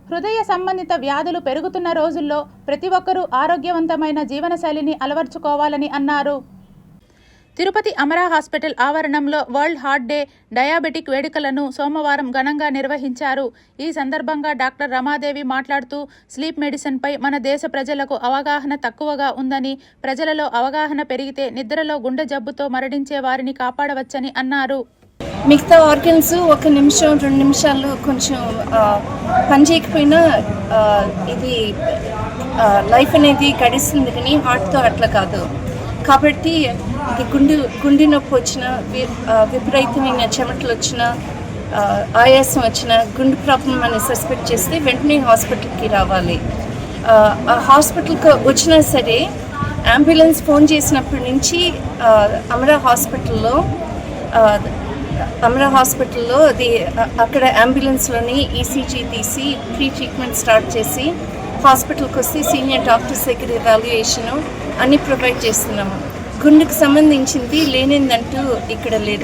హృదయ సంబంధిత వ్యాధులు పెరుగుతున్న రోజుల్లో ప్రతి ఒక్కరూ ఆరోగ్యవంతమైన జీవనశైలిని అలవర్చుకోవాలని అన్నారు. తిరుపతి అమరా హాస్పిటల్ ఆవరణంలో వరల్డ్ హార్ట్ డే డయాబెటిక్ వేడుకలను సోమవారం ఘనంగా నిర్వహించారు. ఈ సందర్భంగా డాక్టర్ రమాదేవి మాట్లాడుతూ స్లీప్ మెడిసిన్పై మన దేశ ప్రజలకు అవగాహన తక్కువగా ఉందని, ప్రజలలో అవగాహన పెరిగితే నిద్రలో గుండె జబ్బుతో మరణించే వారిని కాపాడవచ్చని అన్నారు. మిగతా ఆర్గన్స్ 1 నిమిషం 2 నిమిషాలు కొంచెం పనిచేయకపోయినా ఇది లైఫ్ అనేది గడిస్తుంది, కానీ హార్ట్తో అట్లా కాదు. కాబట్టి గుండె నొప్పి వచ్చినా, విపరీతమైన చెమటలు వచ్చినా, ఆయాసం వచ్చినా, గుండె ప్రాబ్లం అని సస్పెక్ట్ చేస్తే వెంటనే హాస్పిటల్కి రావాలి. హాస్పిటల్కి వచ్చినా సరే అంబులెన్స్ ఫోన్ చేసినప్పటి నుంచి అమరా హాస్పిటల్లో అక్కడ అంబులెన్స్లోని ఈసీజీ తీసి ప్రీ ట్రీట్మెంట్ స్టార్ట్ చేసి హాస్పిటల్కి వస్తే సీనియర్ డాక్టర్స్ దగ్గర ఎవాల్యుయేషను అన్నీ ప్రొవైడ్ చేస్తున్నాము. గుండెకు సంబంధించింది లేనిదంటూ ఇక్కడ లేదు.